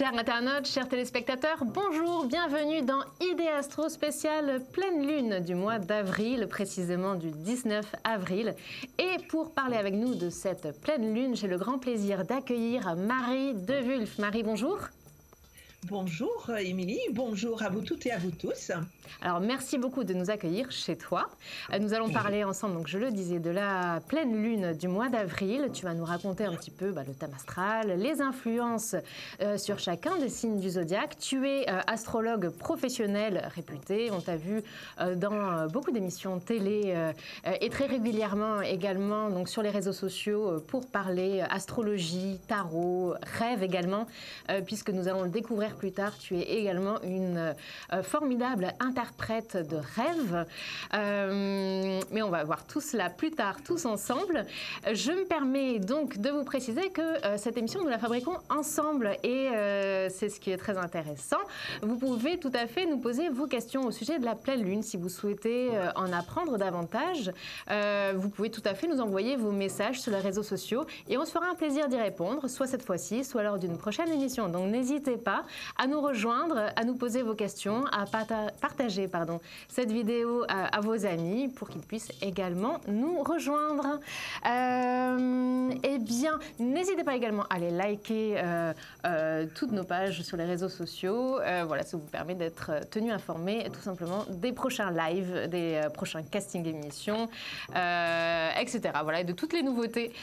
Chers internautes, chers téléspectateurs, bonjour, bienvenue dans Idée Astro spéciale pleine lune du mois d'avril, précisément du 19 avril. Et pour parler avec nous de cette pleine lune, j'ai le grand plaisir d'accueillir Marie De Wulf. Marie, bonjour. Bonjour Émilie, bonjour à vous toutes et à vous tous. Alors merci beaucoup de nous accueillir chez toi. Nous allons parler ensemble, donc je le disais, de la pleine lune du mois d'avril. Tu vas nous raconter un petit peu le thème astral, les influences sur chacun des signes du zodiaque. Tu es astrologue professionnel réputé. On t'a vu dans beaucoup d'émissions télé et très régulièrement également donc, sur les réseaux sociaux pour parler astrologie, tarot, rêve également, puisque nous allons le découvrir plus tard. Tu es également une formidable interprète de rêve. Mais on va voir tout cela plus tard, tous ensemble. Je me permets donc de vous préciser que cette émission, nous la fabriquons ensemble et c'est ce qui est très intéressant. Vous pouvez tout à fait nous poser vos questions au sujet de la pleine lune. Si vous souhaitez en apprendre davantage, vous pouvez tout à fait nous envoyer vos messages sur les réseaux sociaux et on se fera un plaisir d'y répondre, soit cette fois-ci, soit lors d'une prochaine émission. Donc n'hésitez pas à nous rejoindre, à nous poser vos questions, à partager cette vidéo à vos amis pour qu'ils puissent également nous rejoindre. Eh bien, n'hésitez pas également à aller liker toutes nos pages sur les réseaux sociaux. Voilà, ça vous permet d'être tenu informé tout simplement des prochains lives, des prochains castings émissions, etc. Voilà, et de toutes les nouveautés.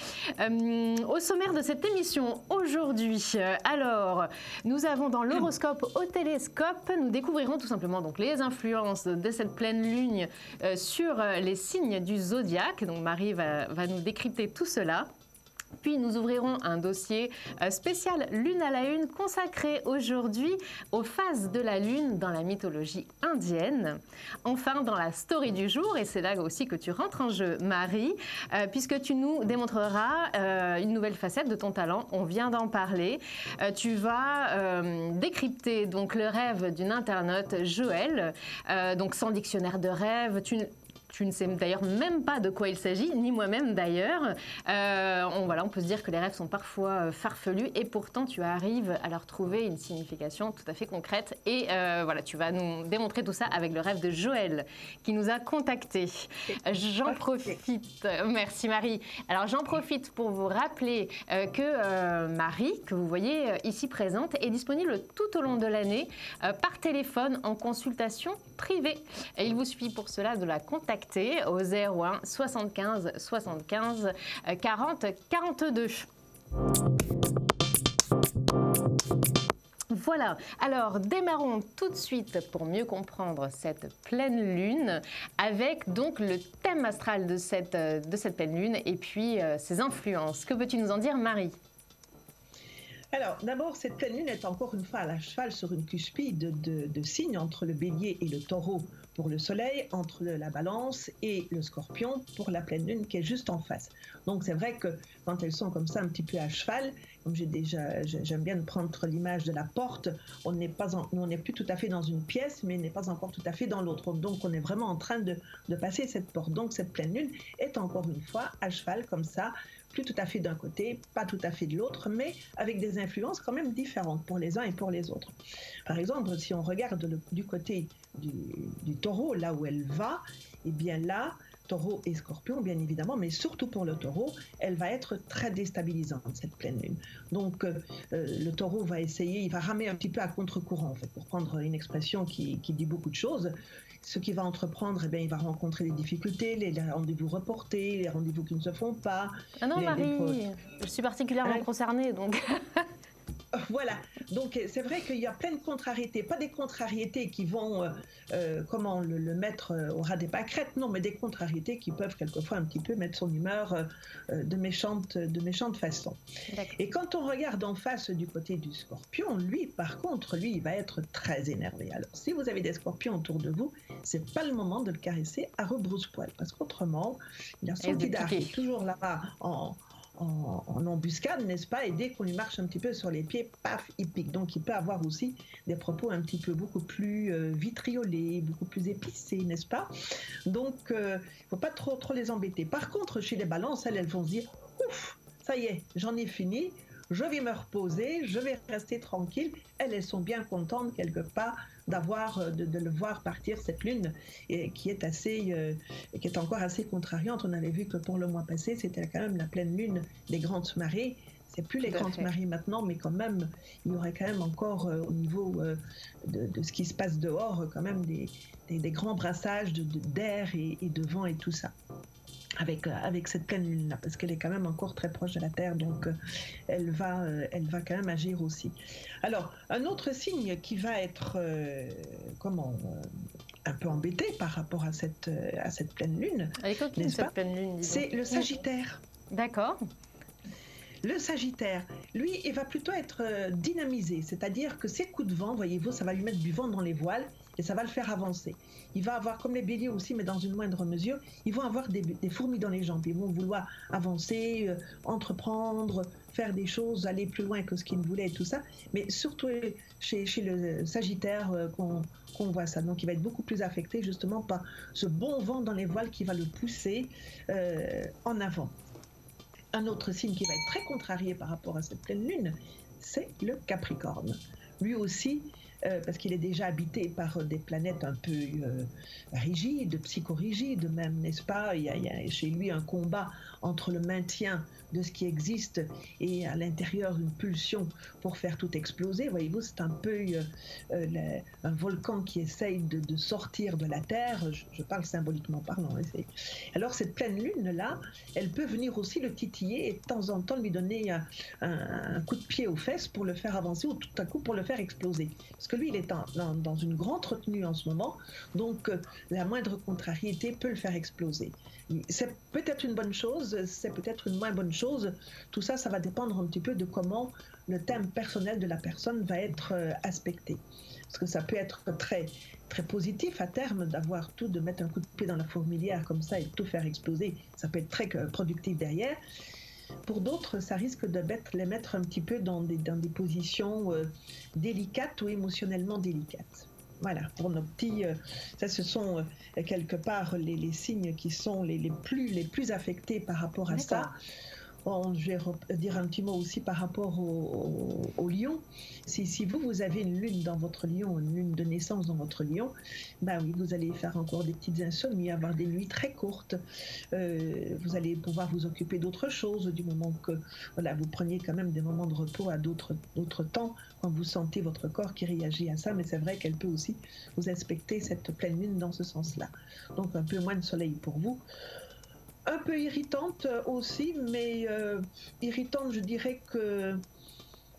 Au sommaire de cette émission aujourd'hui, alors, nous avons dans l'horoscope au télescope, nous découvrirons tout simplement donc les influences de cette pleine lune sur les signes du zodiaque. Donc Marie va nous décrypter tout cela. Puis nous ouvrirons un dossier spécial Lune à la Une consacré aujourd'hui aux phases de la Lune dans la mythologie indienne. Enfin, dans la story du jour, et c'est là aussi que tu rentres en jeu, Marie, puisque tu nous démontreras une nouvelle facette de ton talent. On vient d'en parler. Tu vas décrypter donc le rêve d'une internaute, Joël, donc sans dictionnaire de rêve. Tu ne sais d'ailleurs même pas de quoi il s'agit, ni moi-même d'ailleurs. On peut se dire que les rêves sont parfois farfelus et pourtant tu arrives à leur trouver une signification tout à fait concrète. Et voilà, tu vas nous démontrer tout ça avec le rêve de Joël qui nous a contactés. J'en profite. Merci Marie. Alors j'en profite pour vous rappeler que Marie, que vous voyez ici présente, est disponible tout au long de l'année par téléphone en consultation privée. Et il vous suffit pour cela de la contacter au 01 75 75 40 42. Voilà, alors démarrons tout de suite pour mieux comprendre cette pleine lune avec donc le thème astral de cette pleine lune et puis ses influences. Que peux-tu nous en dire, Marie ? Alors, d'abord, cette pleine lune est encore une fois à la cheval sur une cuspide de signes entre le bélier et le taureau pour le soleil, entre la balance et le scorpion pour la pleine lune qui est juste en face. Donc, c'est vrai que quand elles sont comme ça un petit peu à cheval, comme j'aime bien prendre l'image de la porte, on n'est plus tout à fait dans une pièce, mais n'est pas encore tout à fait dans l'autre. Donc, on est vraiment en train de passer cette porte. Donc, cette pleine lune est encore une fois à cheval comme ça, plus tout à fait d'un côté, pas tout à fait de l'autre, mais avec des influences quand même différentes pour les uns et pour les autres. Par exemple, si on regarde du côté du taureau, là où elle va, et bien là, taureau et scorpion, bien évidemment, mais surtout pour le taureau, elle va être très déstabilisante, cette pleine lune. Donc, le taureau va essayer, il va ramer un petit peu à contre-courant, en fait, pour prendre une expression qui dit beaucoup de choses. Ce qu'il va entreprendre, eh bien, il va rencontrer des difficultés, les rendez-vous reportés, les rendez-vous qui ne se font pas. Ah non, Marie, je suis particulièrement concernée, donc... Voilà, donc c'est vrai qu'il y a plein de contrariétés, pas des contrariétés qui vont, comment le mettre au ras des pâquerettes, non, mais des contrariétés qui peuvent quelquefois un petit peu mettre son humeur de méchante façon. Et quand on regarde en face du côté du scorpion, lui, par contre, il va être très énervé. Alors, si vous avez des scorpions autour de vous, c'est pas le moment de le caresser à rebrousse-poil, parce qu'autrement, il a son petit dard qui est toujours là-bas en embuscade, n'est-ce pas? Et dès qu'on lui marche un petit peu sur les pieds, paf, il pique. Donc il peut avoir aussi des propos un petit peu beaucoup plus vitriolés, beaucoup plus épicés, n'est-ce pas? Donc il ne faut pas trop les embêter. Par contre, chez les balances, elles vont se dire, ouf, ça y est, j'en ai fini. je vais me reposer, je vais rester tranquille. Elles sont bien contentes quelque part de le voir partir cette lune qui est encore assez contrariante. On avait vu que pour le mois passé, c'était quand même la pleine lune des grandes marées. C'est plus les grandes marées maintenant, mais quand même, il y aurait quand même encore au niveau de ce qui se passe dehors, quand même des grands brassages d'air et de vent et tout ça. Avec cette pleine lune-là, parce qu'elle est quand même encore très proche de la Terre, donc elle va quand même agir aussi. Alors, un autre signe qui va être un peu embêté par rapport à cette pleine lune, n'est-ce pas ? C'est le Sagittaire. D'accord. Le Sagittaire, lui, il va plutôt être dynamisé, c'est-à-dire que ces coups de vent, voyez-vous, ça va lui mettre du vent dans les voiles et ça va le faire avancer. Il va avoir, comme les béliers aussi, mais dans une moindre mesure, ils vont avoir des fourmis dans les jambes. Ils vont vouloir avancer, entreprendre, faire des choses, aller plus loin que ce qu'ils voulaient et tout ça. Mais surtout chez le Sagittaire qu'on voit ça. Donc il va être beaucoup plus affecté justement par ce bon vent dans les voiles qui va le pousser en avant. Un autre signe qui va être très contrarié par rapport à cette pleine lune, c'est le Capricorne. Lui aussi, parce qu'il est déjà habité par des planètes un peu rigides, psychorigides même, n'est-ce pas ? Il y a chez lui un combat entre le maintien de ce qui existe et à l'intérieur une pulsion pour faire tout exploser. Voyez-vous, c'est un peu un volcan qui essaye de sortir de la Terre, je parle symboliquement parlant. Alors cette pleine lune-là, elle peut venir aussi le titiller et de temps en temps lui donner un coup de pied aux fesses pour le faire avancer ou tout à coup pour le faire exploser. Parce que lui, il est dans une grande retenue en ce moment, donc la moindre contrariété peut le faire exploser. C'est peut-être une bonne chose, c'est peut-être une moins bonne chose. Tout ça, ça va dépendre un petit peu de comment le thème personnel de la personne va être aspecté. Parce que ça peut être très, très positif à terme de mettre un coup de pied dans la fourmilière comme ça et de tout faire exploser. Ça peut être très productif derrière. Pour d'autres, ça risque de les mettre un petit peu dans des positions délicates ou émotionnellement délicates. Voilà, pour nos petits, ça ce sont quelque part les signes qui sont les plus affectés par rapport à ça. Bon, je vais dire un petit mot aussi par rapport au lion. Si vous avez une lune dans votre lion, une lune de naissance dans votre lion, ben oui, vous allez faire encore des petites insomnies, avoir des nuits très courtes. Vous allez pouvoir vous occuper d'autres choses du moment que voilà, vous preniez quand même des moments de repos à d'autres temps quand vous sentez votre corps qui réagit à ça. Mais c'est vrai qu'elle peut aussi vous aspecter cette pleine lune dans ce sens-là. Donc un peu moins de soleil pour vous. Un peu irritante aussi, mais irritante, je dirais que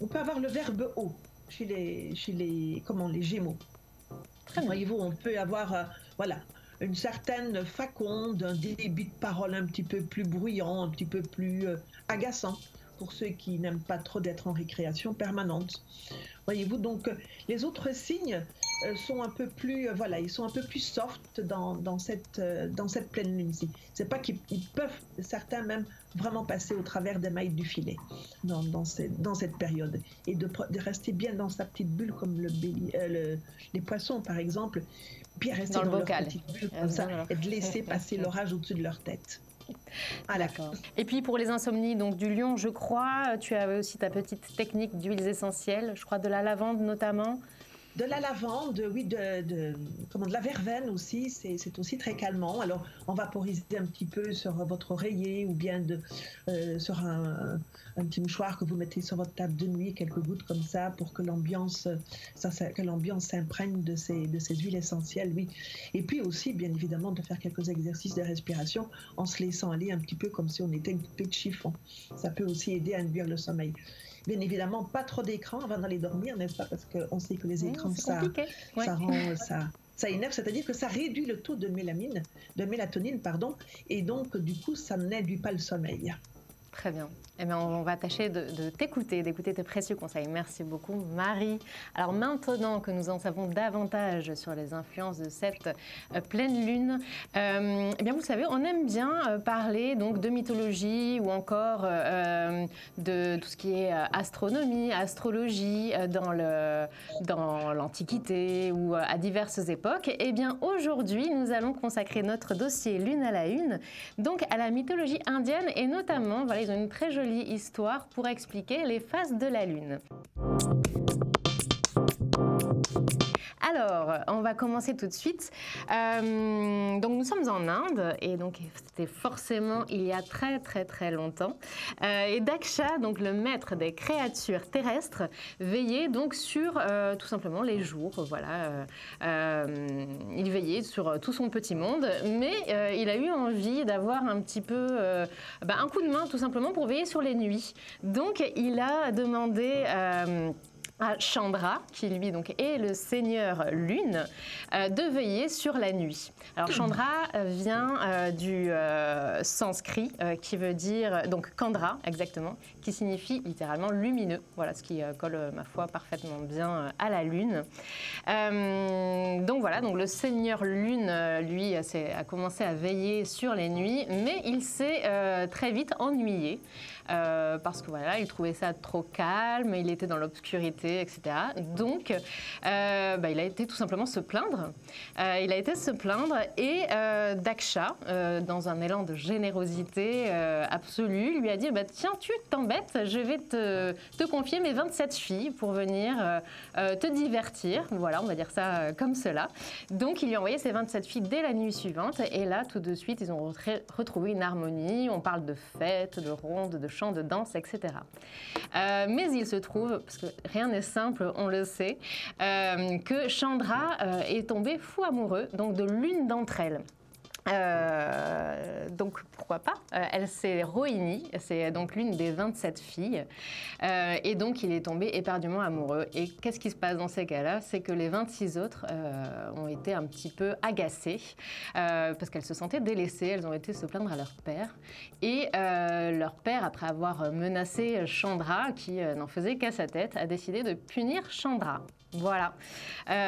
on peut avoir le verbe haut chez les Gémeaux. Voyez-vous, on peut avoir une certaine faconde, un débit de parole un petit peu plus bruyant, un petit peu plus agaçant pour ceux qui n'aiment pas trop d'être en récréation permanente. Voyez-vous, donc les autres signes sont un peu plus, ils sont un peu plus soft dans cette pleine lune-ci. C'est pas qu'ils peuvent, certains même, vraiment passer au travers des mailles du filet dans cette période. Et de rester bien dans sa petite bulle comme les poissons, par exemple, puis rester dans leur petite bulle comme ça et de laisser passer l'orage au-dessus de leur tête. Ah, d'accord. Et puis pour les insomnies donc du lion, je crois, tu avais aussi ta petite technique d'huiles essentielles, je crois de la lavande notamment. De la lavande, oui, de la verveine aussi, c'est aussi très calmant. Alors, on vaporise un petit peu sur votre oreiller ou bien sur un petit mouchoir que vous mettez sur votre table de nuit, quelques gouttes comme ça, pour que l'ambiance s'imprègne de ces huiles essentielles, oui. Et puis aussi, bien évidemment, de faire quelques exercices de respiration en se laissant aller un petit peu comme si on était une poupée de chiffon. Ça peut aussi aider à induire le sommeil. Bien évidemment, pas trop d'écran avant d'aller dormir, n'est-ce pas? Parce qu'on sait que les écrans, ça énerve, c'est-à-dire que ça réduit le taux de mélatonine, et donc, du coup, ça n'induit pas le sommeil. Très bien. Eh bien, on va tâcher d'écouter tes précieux conseils. Merci beaucoup, Marie. Alors maintenant que nous en savons davantage sur les influences de cette pleine lune, eh bien, vous savez, on aime bien parler donc de mythologie ou encore de tout ce qui est astronomie, astrologie dans l'Antiquité ou à diverses époques. Eh bien, aujourd'hui, nous allons consacrer notre dossier Lune à la Une donc à la mythologie indienne et notamment, voilà, ils ont une très jolie histoire pour expliquer les phases de la Lune. Alors, on va commencer tout de suite. Donc, nous sommes en Inde et donc c'était forcément il y a très très très longtemps. Et Daksha, donc le maître des créatures terrestres, veillait donc sur tout simplement les jours. Voilà, il veillait sur tout son petit monde, mais il a eu envie d'avoir un petit peu un coup de main tout simplement pour veiller sur les nuits. Donc, il a demandé à Chandra, qui lui donc est le seigneur lune, de veiller sur la nuit. Alors Chandra vient du sanskrit qui veut dire donc Candra exactement, qui signifie littéralement lumineux. Voilà ce qui colle ma foi parfaitement bien à la lune. Donc voilà, donc le seigneur lune lui a commencé à veiller sur les nuits, mais il s'est très vite ennuyé. Parce que voilà, il trouvait ça trop calme, il était dans l'obscurité, etc. Donc, il a été tout simplement se plaindre. Et Daksha, dans un élan de générosité absolue, lui a dit tiens, tu t'embêtes, je vais te confier mes 27 filles pour venir te divertir. Voilà, on va dire ça comme cela. Donc, il lui a envoyé ses 27 filles dès la nuit suivante. Et là, tout de suite, ils ont retrouvé une harmonie. On parle de fêtes, de rondes, de chants, de danse, etc. Mais il se trouve, parce que rien n'est simple, on le sait, que Chandra est tombé fou amoureux donc de l'une d'entre elles. Donc pourquoi pas, elle c'est Rohini, c'est donc l'une des 27 filles et donc il est tombé éperdument amoureux. Et qu'est-ce qui se passe dans ces cas-là? C'est que les 26 autres ont été un petit peu agacées parce qu'elles se sentaient délaissées, elles ont été se plaindre à leur père et leur père, après avoir menacé Chandra qui n'en faisait qu'à sa tête, a décidé de punir Chandra. Voilà.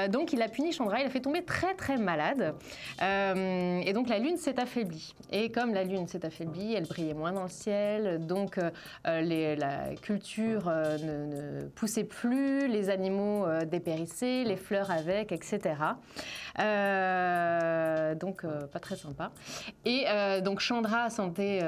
Donc il a puni Chandra, il a fait tomber très très malade et donc la lune s'est affaiblie. Et comme la lune s'est affaiblie, elle brillait moins dans le ciel, donc la culture ne poussait plus, les animaux dépérissaient, les fleurs avec, etc. Donc pas très sympa. Et donc Chandra sentait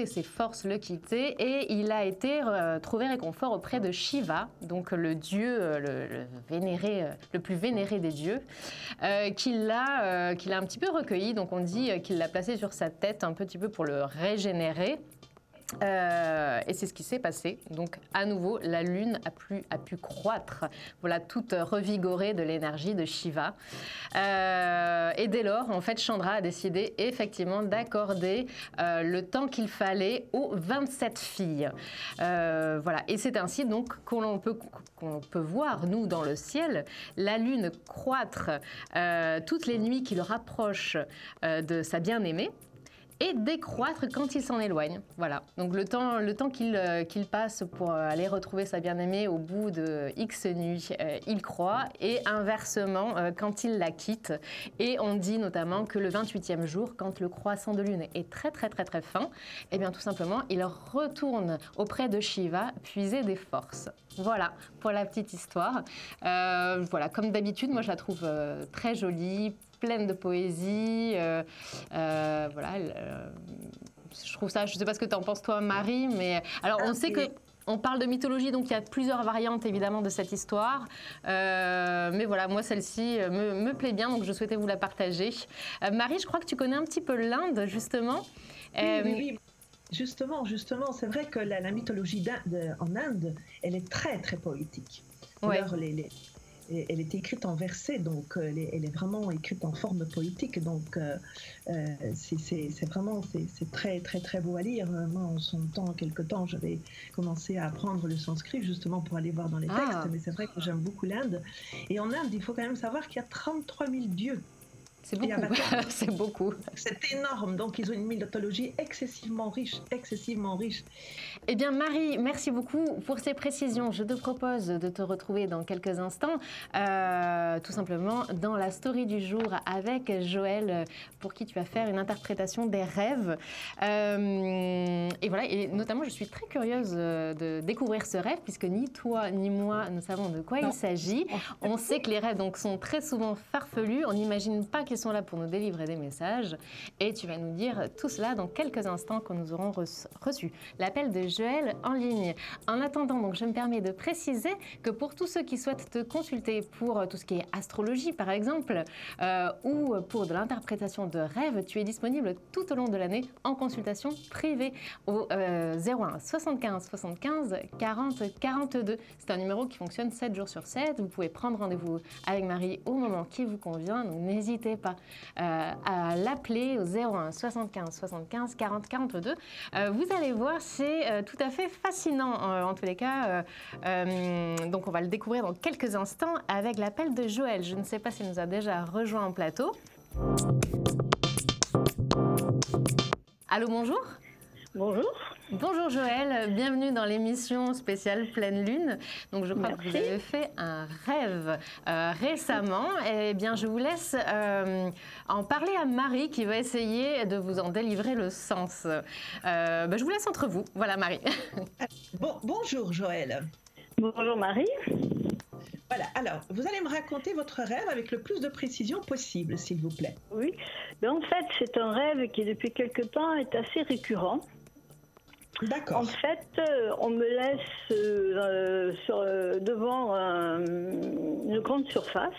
ses forces le quitter et il a été trouvé réconfort auprès de Shiva, donc le dieu le plus vénéré des dieux, qu'il a un petit peu recueilli. Donc on dit qu'il l'a placé sur sa tête un petit peu pour le régénérer. Et c'est ce qui s'est passé. Donc, à nouveau, la lune a pu croître, voilà, toute revigorée de l'énergie de Shiva. Et dès lors, en fait, Chandra a décidé effectivement d'accorder le temps qu'il fallait aux 27 filles. Voilà. Et c'est ainsi donc qu'on peut voir, nous, dans le ciel, la lune croître toutes les nuits qui le rapprochent de sa bien-aimée, et décroître quand il s'en éloigne. Voilà. Donc le temps qu'il passe pour aller retrouver sa bien-aimée au bout de X nuits, il croît, et inversement quand il la quitte. Et on dit notamment que le 28e jour, quand le croissant de lune est très très très très fin, eh bien tout simplement, il retourne auprès de Shiva puiser des forces. Voilà pour la petite histoire. Voilà, comme d'habitude, moi je la trouve très jolie, pleine de poésie. Voilà, je trouve ça, je ne sais pas ce que tu en penses toi, Marie, mais alors on sait que on parle de mythologie, donc il y a plusieurs variantes évidemment de cette histoire. Mais voilà, moi celle-ci me plaît bien, donc je souhaitais vous la partager. Marie, je crois que tu connais un petit peu l'Inde, justement. Oui. Justement, c'est vrai que la mythologie en Inde, elle est très très poétique. Ouais. Alors, elle est écrite en versets, donc elle est vraiment écrite en forme poétique, donc c'est vraiment très très très beau à lire. Moi, en son temps, quelque temps, j'avais commencé à apprendre le sanskrit justement pour aller voir dans les textes, mais c'est vrai que j'aime beaucoup l'Inde. Et en Inde, il faut quand même savoir qu'il y a 33 000 dieux. C'est beaucoup. C'est beaucoup. C'est énorme. Donc, ils ont une mythologie excessivement riche, excessivement riche. Eh bien, Marie, merci beaucoup pour ces précisions. Je te propose de te retrouver dans quelques instants, tout simplement dans la story du jour avec Joël, pour qui tu vas faire une interprétation des rêves. Et voilà, et notamment, je suis très curieuse de découvrir ce rêve, puisque ni toi ni moi ne savons de quoi il s'agit. On sait que les rêves donc, sont très souvent farfelus. On n'imagine pas qu'ils qui sont là pour nous délivrer des messages. Et tu vas nous dire tout cela dans quelques instants quand nous aurons reçu l'appel de Joël en ligne. En attendant, donc, je me permets de préciser que pour tous ceux qui souhaitent te consulter pour tout ce qui est astrologie, par exemple, ou pour de l'interprétation de rêves, tu es disponible tout au long de l'année en consultation privée au 01 75 75 40 42. C'est un numéro qui fonctionne 7 jours sur 7. Vous pouvez prendre rendez-vous avec Marie au moment qui vous convient. Donc n'hésitez pas à l'appeler au 01 75 75 40 42. Vous allez voir, c'est tout à fait fascinant en tous les cas. Donc on va le découvrir dans quelques instants avec l'appel de Joël. Je ne sais pas s'il nous a déjà rejoint en plateau. Allô, bonjour. Bonjour. Bonjour Joël, bienvenue dans l'émission spéciale Pleine Lune. Donc je crois que vous avez fait un rêve récemment. Eh bien, je vous laisse en parler à Marie qui va essayer de vous en délivrer le sens. Je vous laisse entre vous. Voilà Marie. Bonjour Joël. Bonjour Marie. Voilà, alors vous allez me raconter votre rêve avec le plus de précision possible, s'il vous plaît. Oui, mais en fait c'est un rêve qui depuis quelque temps est assez récurrent. D'accord. En fait, on me laisse devant une grande surface.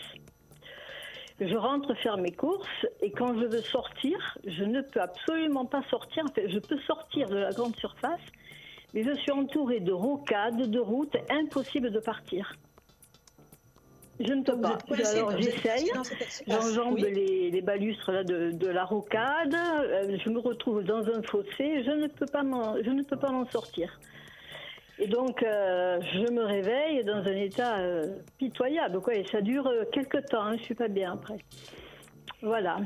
Je rentre faire mes courses et quand je veux sortir, je ne peux absolument pas sortir. En fait, je peux sortir de la grande surface, mais je suis entourée de rocades, de routes, impossible de partir. Je ne peux pas. Alors j'essaye, j'enjambe les balustres là, de la rocade, je me retrouve dans un fossé, je ne peux pas m'en sortir. Et donc je me réveille dans un état pitoyable, quoi, et ça dure quelques temps, hein, je ne suis pas bien après. Voilà.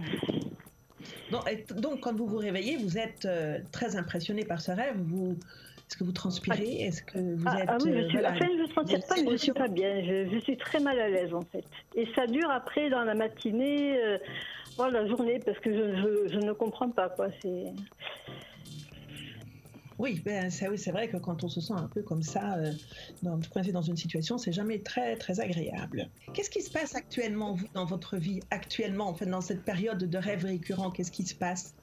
Donc quand vous vous réveillez, vous êtes très impressionné par ce rêve, est-ce que vous transpirez? Est-ce que vous êtes... oui, je ne transpire pas, mais je ne suis pas bien. Je suis très mal à l'aise, en fait. Et ça dure après, dans la matinée, la journée, parce que je ne comprends pas, quoi. Oui, c'est vrai que quand on se sent un peu comme ça, coincé dans une situation, c'est jamais très, très agréable. Qu'est-ce qui se passe actuellement, vous, dans votre vie? Actuellement, en fait, dans cette période de rêve récurrent, qu'est-ce qui se passe?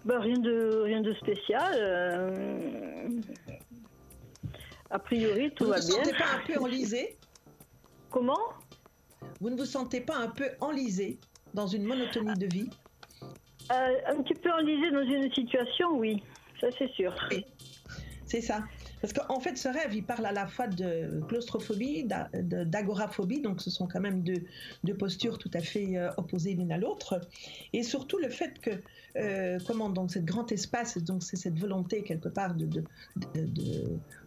Rien de spécial. A priori, tout va bien. Vous ne vous sentez pas un peu enlisé? Comment? Vous ne vous sentez pas un peu enlisé dans une monotonie de vie? Un petit peu enlisé dans une situation, oui. Ça, c'est sûr. Oui, c'est ça. Parce qu'en fait, ce rêve, il parle à la fois de claustrophobie, d'agoraphobie, donc ce sont quand même deux postures tout à fait opposées l'une à l'autre. Et surtout le fait que, donc cet grand espace, donc c'est cette volonté quelque part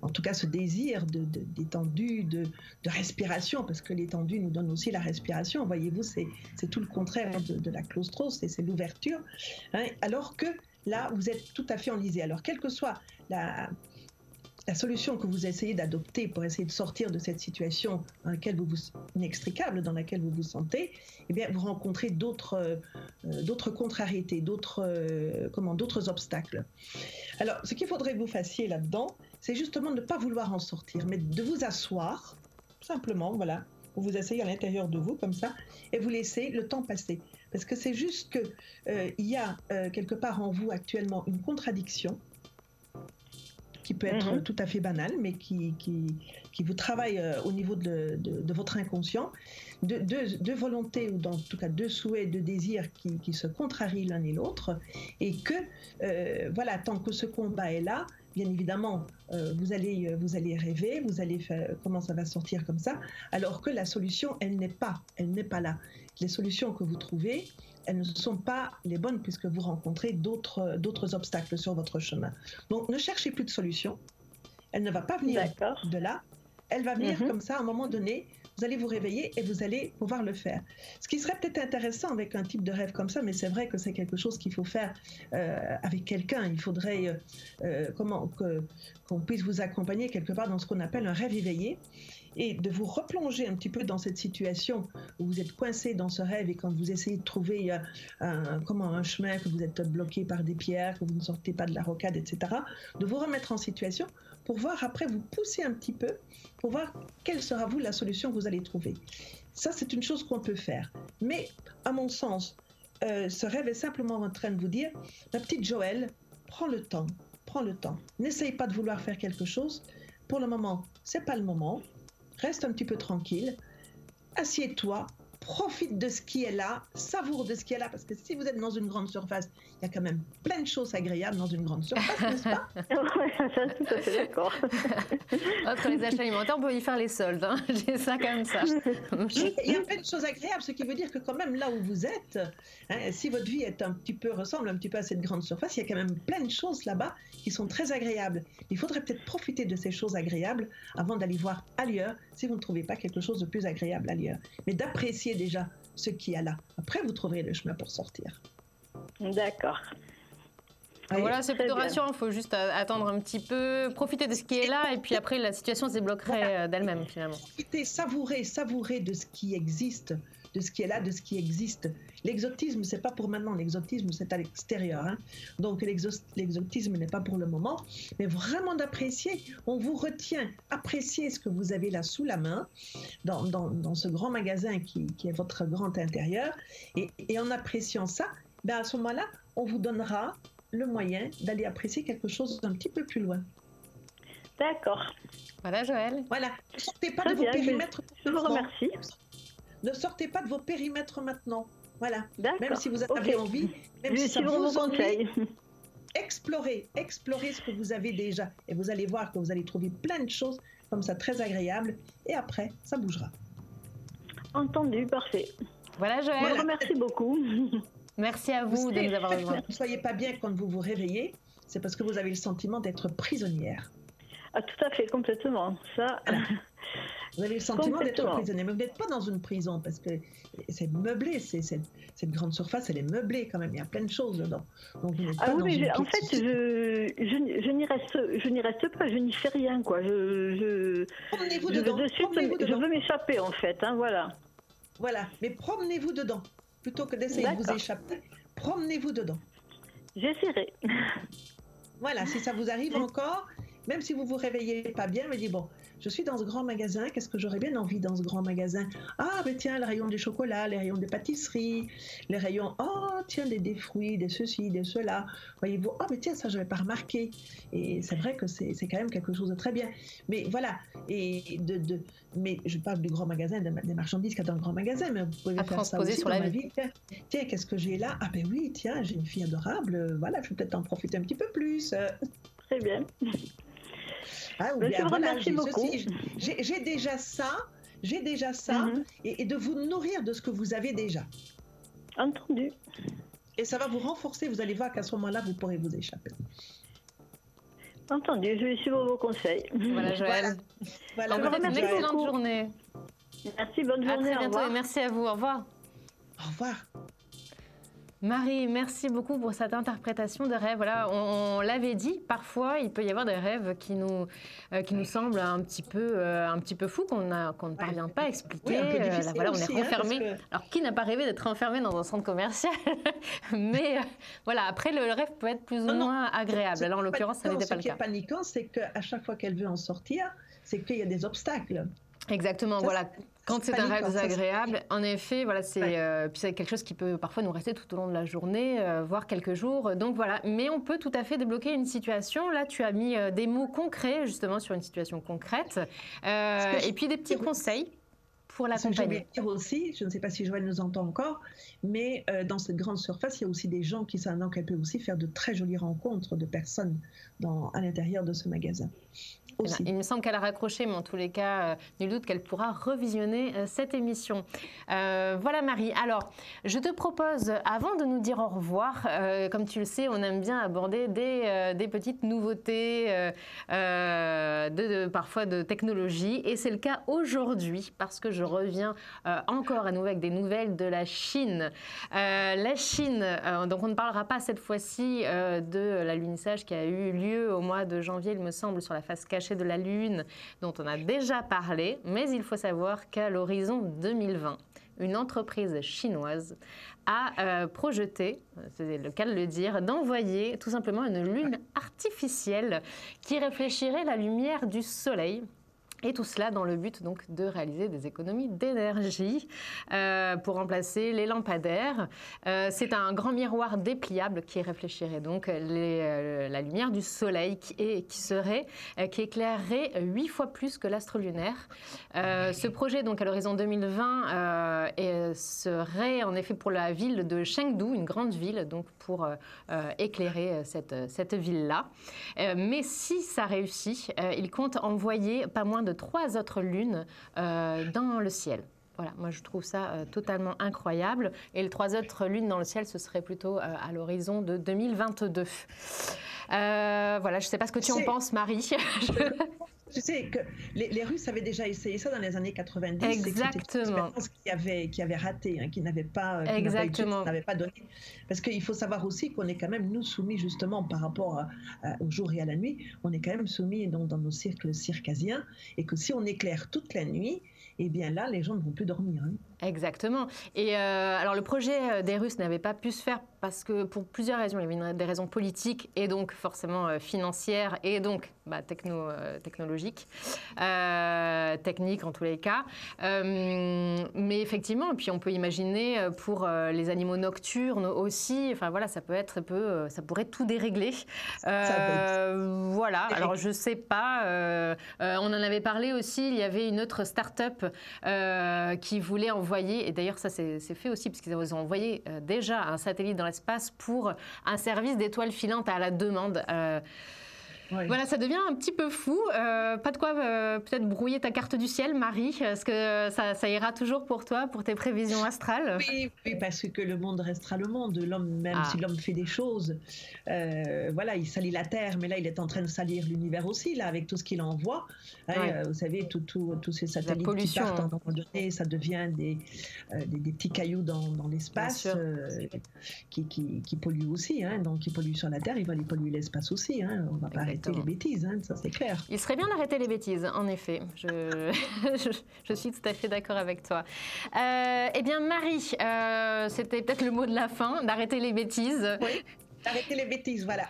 en tout cas ce désir d'étendue, de respiration, parce que l'étendue nous donne aussi la respiration. Voyez-vous, c'est tout le contraire de la claustro, c'est l'ouverture. Hein, alors que là, vous êtes tout à fait enlisé. Alors, quelle que soit la solution que vous essayez d'adopter pour essayer de sortir de cette situation inextricable dans laquelle vous vous sentez, eh bien, vous rencontrez d'autres contrariétés, d'autres obstacles. Alors, ce qu'il faudrait que vous fassiez là-dedans, c'est justement de ne pas vouloir en sortir, mais de vous asseoir, simplement, voilà, vous vous asseyez à l'intérieur de vous, comme ça, et vous laissez le temps passer. Parce que c'est juste qu'il y a quelque part en vous actuellement une contradiction, qui peut être tout à fait banal, mais qui vous travaille au niveau de votre inconscient, de volonté, ou en tout cas de souhaits, de désirs qui se contrarient l'un et l'autre, et que, tant que ce combat est là, bien évidemment, vous allez rêver, vous allez faire comment ça va sortir comme ça, alors que la solution, elle n'est pas là. Les solutions que vous trouvez, elles ne sont pas les bonnes puisque vous rencontrez d'autres obstacles sur votre chemin. Donc, ne cherchez plus de solution. Elle ne va pas venir de là. Elle va venir comme ça, à un moment donné. Vous allez vous réveiller et vous allez pouvoir le faire. Ce qui serait peut-être intéressant avec un type de rêve comme ça, mais c'est vrai que c'est quelque chose qu'il faut faire avec quelqu'un. Il faudrait qu'on puisse vous accompagner quelque part dans ce qu'on appelle un rêve éveillé. et de vous replonger un petit peu dans cette situation où vous êtes coincé dans ce rêve et quand vous essayez de trouver un chemin, que vous êtes bloqué par des pierres, que vous ne sortez pas de la rocade, etc., de vous remettre en situation pour voir après vous pousser un petit peu, pour voir quelle sera la solution que vous allez trouver. Ça, c'est une chose qu'on peut faire. Mais, à mon sens, ce rêve est simplement en train de vous dire, ma petite Joëlle, prends le temps. N'essaye pas de vouloir faire quelque chose. Pour le moment, c'est pas le moment. Reste un petit peu tranquille. Assieds-toi. Profite de ce qui est là, savoure de ce qui est là, parce que si vous êtes dans une grande surface, il y a quand même plein de choses agréables dans une grande surface, n'est-ce pas? Oui, ça, tout à fait d'accord. Entre les achats alimentaires, on peut y faire les soldes, hein. J'ai ça comme ça. Il y a plein de choses agréables, ce qui veut dire que quand même là où vous êtes, hein, si votre vie est ressemble un petit peu à cette grande surface, il y a quand même plein de choses là-bas qui sont très agréables. Il faudrait peut-être profiter de ces choses agréables avant d'aller voir ailleurs, si vous ne trouvez pas quelque chose de plus agréable ailleurs. Mais d'apprécier déjà ce qu'il y a là. Après, vous trouverez le chemin pour sortir. D'accord. Voilà, c'est plutôt rassurant. Il faut juste attendre un petit peu, profiter de ce qui est là, et puis après, la situation se débloquerait d'elle-même, finalement. Profiter, savourer de ce qui existe, de ce qui est là, de ce qui existe. L'exotisme, c'est pas pour maintenant. L'exotisme, c'est à l'extérieur. Hein. Donc, l'exotisme n'est pas pour le moment, mais vraiment d'apprécier. On vous retient. Appréciez ce que vous avez là sous la main, dans ce grand magasin qui est votre grand intérieur. Et en appréciant ça, ben à ce moment-là, on vous donnera le moyen d'aller apprécier quelque chose d'un petit peu plus loin. D'accord. Voilà, Joëlle. Voilà. Ne sortez pas de vos périmètres. Je vous remercie. Ne sortez pas de vos périmètres maintenant. Voilà. D'accord. Même si vous avez envie, même si ça vous ennuie, explorez ce que vous avez déjà. Et vous allez voir que vous allez trouver plein de choses comme ça très agréables. Et après, ça bougera. Entendu, parfait. Voilà, Joëlle. Je vous remercie beaucoup. Merci à vous de nous avoir rejoints. Ne soyez pas bien quand vous vous réveillez, c'est parce que vous avez le sentiment d'être prisonnière. Ah, tout à fait, complètement. Ça. Voilà. Vous avez le sentiment d'être prisonnier, mais vous n'êtes pas dans une prison parce que c'est meublé, cette grande surface, elle est meublée quand même, il y a plein de choses dedans. Donc vous n'êtes pas dans une en fait, je n'y reste pas, je n'y fais rien, quoi. Promenez-vous dedans. Je veux m'échapper, en fait, hein, voilà. Voilà, mais promenez-vous dedans. Plutôt que d'essayer de vous échapper, promenez-vous dedans. J'essaierai. Voilà, si ça vous arrive encore, même si vous vous réveillez pas bien, mais dites bon, je suis dans ce grand magasin, qu'est-ce que j'aurais bien envie dans ce grand magasin? Ah, ben tiens, le rayon des chocolats, les rayons des pâtisseries, les rayons, oh, tiens, des fruits, des ceci, des cela. Voyez-vous, oh, mais tiens, ça, je n'avais pas remarqué. Et c'est vrai que c'est quand même quelque chose de très bien. Mais voilà, mais je parle du grand magasin, des marchandises qu'il y a dans le grand magasin, mais vous pouvez faire ça aussi sur la vie. Tiens, qu'est-ce que j'ai là? Ah, ben oui, tiens, j'ai une fille adorable, voilà, je vais peut-être en profiter un petit peu plus. Très bien. Ah, ou bien, voilà, j'ai déjà ça, et de vous nourrir de ce que vous avez déjà. Entendu. Et ça va vous renforcer, vous allez voir qu'à ce moment-là, vous pourrez vous échapper. Entendu, je vais suivre vos conseils. Voilà, Joëlle. Voilà. Je vous souhaite une excellente journée. Merci, bonne journée. À très bientôt et merci à vous. Au revoir. Au revoir. Marie, merci beaucoup pour cette interprétation de rêve. Voilà, on l'avait dit, parfois il peut y avoir des rêves qui nous semblent un petit peu fous, qu'on ne parvient pas à expliquer. Oui, là, voilà, on est renfermé. Que... Alors, qui n'a pas rêvé d'être enfermé dans un centre commercial? Mais voilà, après le rêve peut être plus ou moins agréable. Alors en l'occurrence, ça n'était pas le cas. Ce qui est paniquant, c'est qu'à chaque fois qu'elle veut en sortir, c'est qu'il y a des obstacles. Exactement, voilà. Quand c'est un rêve désagréable, en effet, voilà, c'est puis c'est quelque chose qui peut parfois nous rester tout au long de la journée, voire quelques jours. Donc voilà, mais on peut tout à fait débloquer une situation. Là, tu as mis des mots concrets justement sur une situation concrète, et puis des petits conseils pour l'accompagner. Je vais dire aussi, je ne sais pas si Joëlle nous entend encore, mais dans cette grande surface, il y a aussi des gens qui savent qu'elle peut aussi faire de très jolies rencontres de personnes à l'intérieur de ce magasin. Aussi. Il me semble qu'elle a raccroché, mais en tous les cas, nul doute qu'elle pourra revisionner cette émission. Voilà Marie. Alors, je te propose, avant de nous dire au revoir, comme tu le sais, on aime bien aborder des petites nouveautés, parfois de technologie, et c'est le cas aujourd'hui, parce que je reviens encore à nouveau avec des nouvelles de la Chine. La Chine, donc on ne parlera pas cette fois-ci de l'alunissage qui a eu lieu au mois de janvier, il me semble, sur la face cachée de la Lune, dont on a déjà parlé, mais il faut savoir qu'à l'horizon 2020, une entreprise chinoise a projeté, c'est le cas de le dire, d'envoyer tout simplement une lune artificielle qui réfléchirait la lumière du soleil. Et tout cela dans le but donc de réaliser des économies d'énergie pour remplacer les lampadaires. C'est un grand miroir dépliable qui réfléchirait donc la lumière du soleil qui éclairerait 8 fois plus que l'astre lunaire. Ce projet donc à l'horizon 2020 serait en effet pour la ville de Chengdu, une grande ville, donc pour éclairer cette ville-là. Mais si ça réussit, il compte envoyer pas moins de 3 autres lunes dans le ciel. Voilà, moi je trouve ça totalement incroyable. Et les 3 autres lunes dans le ciel, ce serait plutôt à l'horizon de 2022. Voilà, je ne sais pas ce que tu en penses, Marie. Je sais que les Russes avaient déjà essayé ça dans les années 90. Exactement. Qui avait raté, hein, qui n'avait pas, n'avait pas donné. Parce qu'il faut savoir aussi qu'on est quand même, nous, soumis justement par rapport au jour et à la nuit, on est quand même soumis donc, dans nos cycles circadiens, et que si on éclaire toute la nuit, eh bien là, les gens ne vont plus dormir. Hein. Exactement. Et alors le projet des Russes n'avait pas pu se faire parce que pour plusieurs raisons. Il y avait des raisons politiques et donc forcément financières et donc technologiques, techniques en tous les cas. Mais effectivement, puis on peut imaginer pour les animaux nocturnes aussi. Enfin voilà, ça pourrait tout dérégler. Voilà. Alors je sais pas. On en avait parlé aussi. Il y avait une autre start-up qui voulait envoyer, et d'ailleurs ça c'est fait aussi parce qu'ils ont envoyé déjà un satellite dans l'espace pour un service d'étoiles filantes à la demande. Oui. Voilà, ça devient un petit peu fou. Pas de quoi peut-être brouiller ta carte du ciel, Marie. Est-ce que ça ira toujours pour toi, pour tes prévisions astrales? Oui, parce que le monde restera le monde. L'homme, même si l'homme fait des choses, voilà, il salit la Terre, mais là, il est en train de salir l'univers aussi, là, avec tout ce qu'il envoie. Hein, vous savez, tous ces satellites qui partent à un moment donné, ça devient des petits cailloux dans l'espace qui polluent aussi. Hein, donc, ils polluent sur la Terre, ils vont polluer l'espace aussi. Hein, on va pas arrêter les bêtises, hein, ça c'est clair. Il serait bien d'arrêter les bêtises, en effet. Je suis tout à fait d'accord avec toi. Eh bien, Marie, c'était peut-être le mot de la fin, d'arrêter les bêtises. Oui, d'arrêter les bêtises, voilà.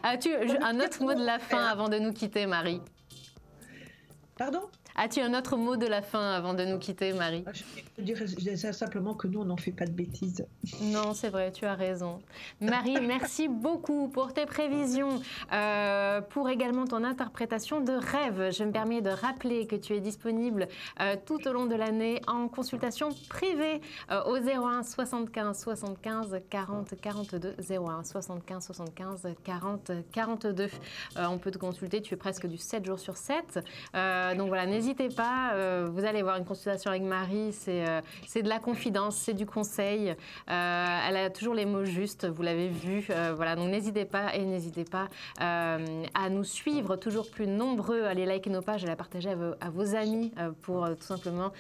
As-tu un autre mot de la fin avant de nous quitter, Marie? Pardon? As-tu un autre mot de la fin avant de nous quitter, Marie? Je dirais simplement que nous, on n'en fait pas de bêtises. Non, c'est vrai, tu as raison. Marie, merci beaucoup pour tes prévisions, pour également ton interprétation de rêve. Je me permets de rappeler que tu es disponible tout au long de l'année en consultation privée au 01 75 75 40 42. 01 75 75 40 42. On peut te consulter, tu es presque du 7 jours sur 7. Donc voilà, n'hésitez pas, vous allez voir une consultation avec Marie, c'est de la confidence, c'est du conseil. Elle a toujours les mots justes, vous l'avez vu. Voilà, donc n'hésitez pas à nous suivre toujours plus nombreux, à aller liker nos pages, à la partager à vos amis pour tout simplement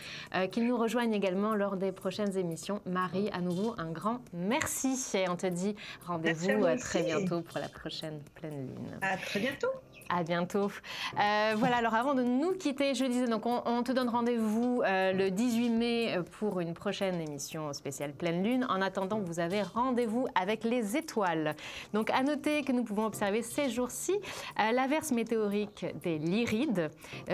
qu'ils nous rejoignent également lors des prochaines émissions. Marie, à nouveau, un grand merci et on te dit rendez-vous très bientôt pour la prochaine pleine lune. À très bientôt. À bientôt. Voilà, alors avant de nous quitter, je disais, donc on te donne rendez-vous le 18 mai pour une prochaine émission spéciale pleine lune. En attendant, vous avez rendez-vous avec les étoiles. Donc à noter que nous pouvons observer ces jours-ci l'averse météorique des Lyrides.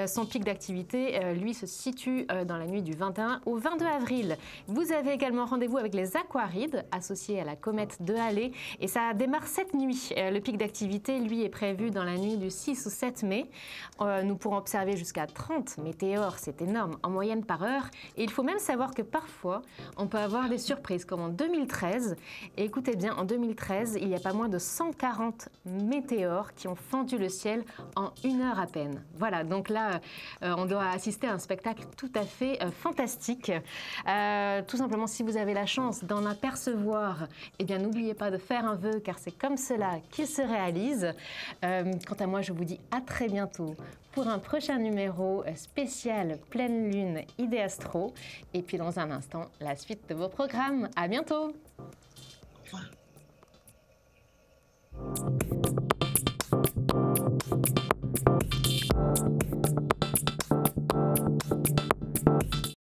Son pic d'activité, lui, se situe dans la nuit du 21 au 22 avril. Vous avez également rendez-vous avec les Aquarides, associés à la comète de Halley. Et ça démarre cette nuit. Le pic d'activité, lui, est prévu dans la nuit du 6 ou 7 mai. Nous pourrons observer jusqu'à 30 météores, c'est énorme, en moyenne par heure. Et il faut même savoir que parfois, on peut avoir des surprises, comme en 2013. Et écoutez bien, en 2013, il y a pas moins de 140 météores qui ont fendu le ciel en 1 heure à peine. Voilà, donc là, on doit assister à un spectacle tout à fait fantastique. Tout simplement, si vous avez la chance d'en apercevoir, eh bien, n'oubliez pas de faire un vœu, car c'est comme cela qu'il se réalise. Quant à moi, je vous dis à très bientôt pour un prochain numéro spécial pleine lune Idée Astro. Et puis dans un instant, la suite de vos programmes. À bientôt. Au revoir.